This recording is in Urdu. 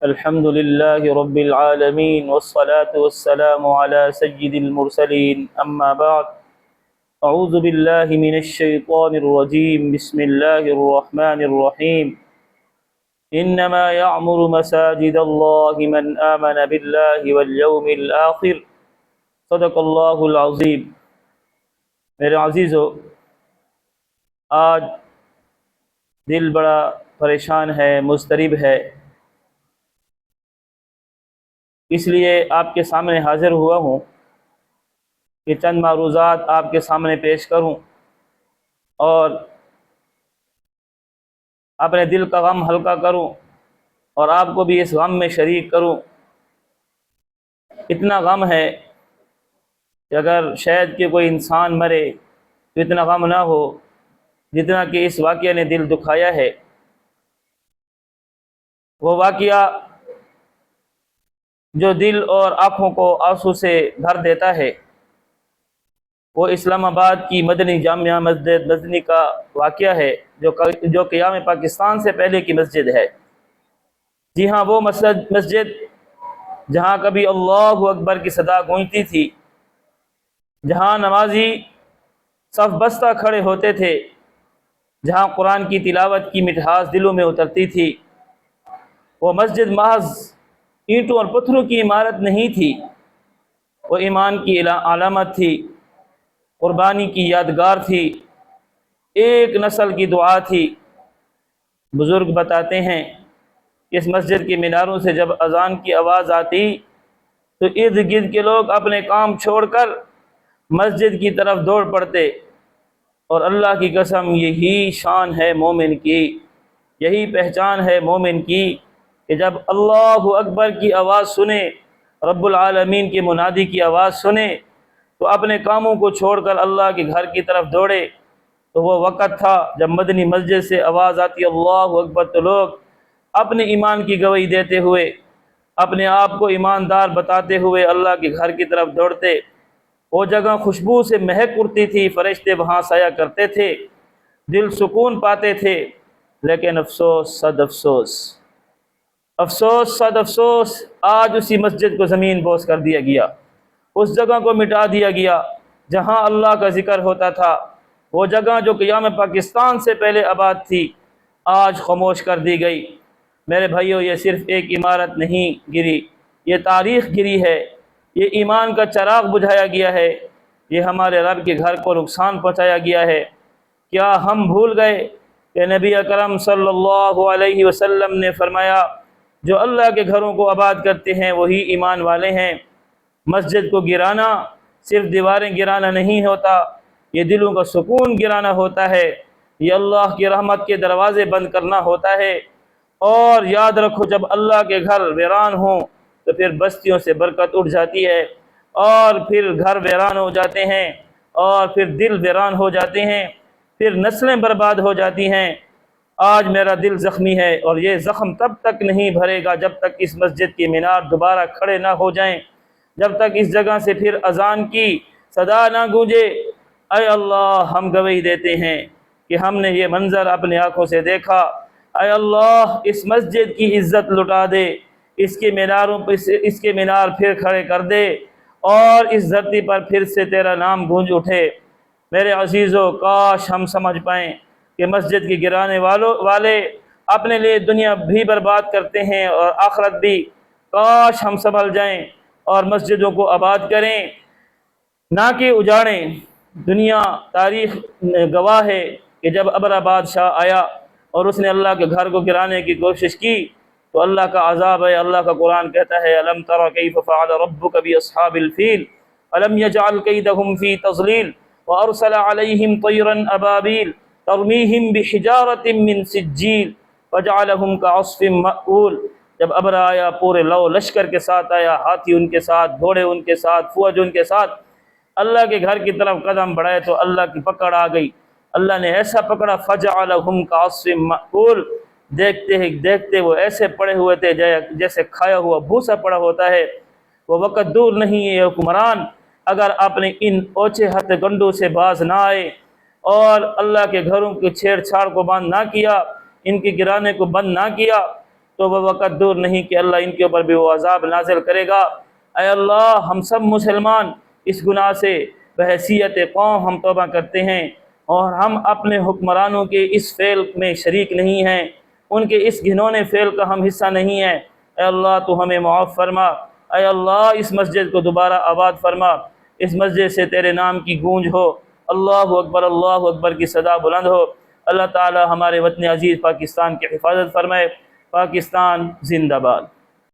الحمد لله رب العالمين والصلاة والسلام على سيد المرسلين أما بعد أعوذ بالله من الشيطان الرجيم بسم الله الرحمن الرحيم إنما يعمر مساجد الله من آمن بالله واليوم الآخر صدق الله العظيم. میرے عزیزو، آج دل بڑا پریشان ہے، مضطرب ہے، اس لیے آپ کے سامنے حاضر ہوا ہوں کہ چند معروضات آپ کے سامنے پیش کروں اور اپنے دل کا غم ہلکا کروں اور آپ کو بھی اس غم میں شریک کروں. اتنا غم ہے کہ اگر شاید کہ کوئی انسان مرے تو اتنا غم نہ ہو جتنا کہ اس واقعہ نے دل دکھایا ہے. وہ واقعہ جو دل اور آنکھوں کو آنسو سے بھر دیتا ہے وہ اسلام آباد کی مدنی جامعہ مسجد مدنی کا واقعہ ہے جو قیام پاکستان سے پہلے کی مسجد ہے. جی ہاں، وہ مسجد جہاں کبھی اللہ اکبر کی صدا گونجتی تھی، جہاں نمازی صف بستہ کھڑے ہوتے تھے، جہاں قرآن کی تلاوت کی مٹھاس دلوں میں اترتی تھی. وہ مسجد محض اینٹوں اور پتھروں کی عمارت نہیں تھی، وہ ایمان کی علامت تھی، قربانی کی یادگار تھی، ایک نسل کی دعا تھی. بزرگ بتاتے ہیں کہ اس مسجد کے میناروں سے جب اذان کی آواز آتی تو ارد گرد کے لوگ اپنے کام چھوڑ کر مسجد کی طرف دوڑ پڑتے. اور اللہ کی قسم، یہی شان ہے مومن کی، یہی پہچان ہے مومن کی کہ جب اللہ اکبر کی آواز سنے، رب العالمین کے منادی کی آواز سنے تو اپنے کاموں کو چھوڑ کر اللہ کے گھر کی طرف دوڑے. تو وہ وقت تھا جب مدنی مسجد سے آواز آتی اللہ اکبر تو لوگ اپنے ایمان کی گواہی دیتے ہوئے، اپنے آپ کو ایماندار بتاتے ہوئے اللہ کے گھر کی طرف دوڑتے. وہ جگہ خوشبو سے مہک اٹھتی تھی، فرشتے وہاں سایہ کرتے تھے، دل سکون پاتے تھے. لیکن افسوس صد افسوس، افسوس صد افسوس، آج اسی مسجد کو زمین بوس کر دیا گیا، اس جگہ کو مٹا دیا گیا جہاں اللہ کا ذکر ہوتا تھا. وہ جگہ جو قیام پاکستان سے پہلے آباد تھی آج خاموش کر دی گئی. میرے بھائیو، یہ صرف ایک عمارت نہیں گری، یہ تاریخ گری ہے، یہ ایمان کا چراغ بجھایا گیا ہے، یہ ہمارے رب کے گھر کو نقصان پہنچایا گیا ہے. کیا ہم بھول گئے کہ نبی اکرم صلی اللہ علیہ وسلم نے فرمایا جو اللہ کے گھروں کو آباد کرتے ہیں وہی ایمان والے ہیں. مسجد کو گرانا صرف دیواریں گرانا نہیں ہوتا، یہ دلوں کا سکون گرانا ہوتا ہے، یہ اللہ کی رحمت کے دروازے بند کرنا ہوتا ہے. اور یاد رکھو، جب اللہ کے گھر ویران ہوں تو پھر بستیوں سے برکت اٹھ جاتی ہے، اور پھر گھر ویران ہو جاتے ہیں، اور پھر دل ویران ہو جاتے ہیں، پھر نسلیں برباد ہو جاتی ہیں. آج میرا دل زخمی ہے اور یہ زخم تب تک نہیں بھرے گا جب تک اس مسجد کے مینار دوبارہ کھڑے نہ ہو جائیں، جب تک اس جگہ سے پھر اذان کی صدا نہ گونجے. اے اللہ، ہم گواہی دیتے ہیں کہ ہم نے یہ منظر اپنے آنکھوں سے دیکھا. اے اللہ، اس مسجد کی عزت لٹا دے، اس کے مینار پھر کھڑے کر دے اور اس دھرتی پر پھر سے تیرا نام گونج اٹھے. میرے عزیزو، کاش ہم سمجھ پائیں کہ مسجد کے گرانے والے اپنے لیے دنیا بھی برباد کرتے ہیں اور آخرت بھی. کاش ہم سنبھل جائیں اور مسجدوں کو آباد کریں، نہ کہ اجاڑیں. دنیا تاریخ گواہ ہے کہ جب ابرہ بادشاہ آیا اور اس نے اللہ کے گھر کو گرانے کی کوشش کی تو اللہ کا عذاب ہے. اللہ کا قرآن کہتا ہے الم تر کیف فعل ربک باصحاب الفیل الم یجعل کیدہم فی تضلیل وارسل علیہم طیرا ابابیل ترمیہم بحجارۃ من سجیل فجعلہم کعصف مأکول. جب ابرہ آیا پورے لو لشکر کے ساتھ آیا، ہاتھی ان کے ساتھ، گھوڑے ان کے ساتھ، فوج ان کے ساتھ، اللہ کے گھر کی طرف قدم بڑھائے تو اللہ کی پکڑ آ گئی. اللہ نے ایسا پکڑا فجعلہم کعصف مأکول، دیکھتے ہی دیکھتے وہ ایسے پڑے ہوئے تھے جیسے کھایا ہوا بھوسا پڑا ہوتا ہے. وہ وقت دور نہیں ہے حکمران، اگر آپ نے ان اوچھے ہتھ گنڈوں سے باز نہ آئے اور اللہ کے گھروں کی چھیڑ چھاڑ کو بند نہ کیا، ان کے گرانے کو بند نہ کیا، تو وہ وقت دور نہیں کہ اللہ ان کے اوپر بھی وہ عذاب نازل کرے گا۔ اے اللہ ہم سب مسلمان اس گناہ سے بحیثیت قوم ہم توبہ کرتے ہیں، اور ہم اپنے حکمرانوں کے اس فعل میں شریک نہیں ہیں، ان کے اس گھنونے فعل کا ہم حصہ نہیں ہیں۔ اے اللہ تو ہمیں معاف فرما۔ اے اللہ اس مسجد کو دوبارہ آباد فرما، اس مسجد سے تیرے نام کی گونج ہو، اللہ اکبر کی صدا بلند ہو۔ اللہ تعالی ہمارے وطن عزیز پاکستان کی حفاظت فرمائے۔ پاکستان زندہ باد۔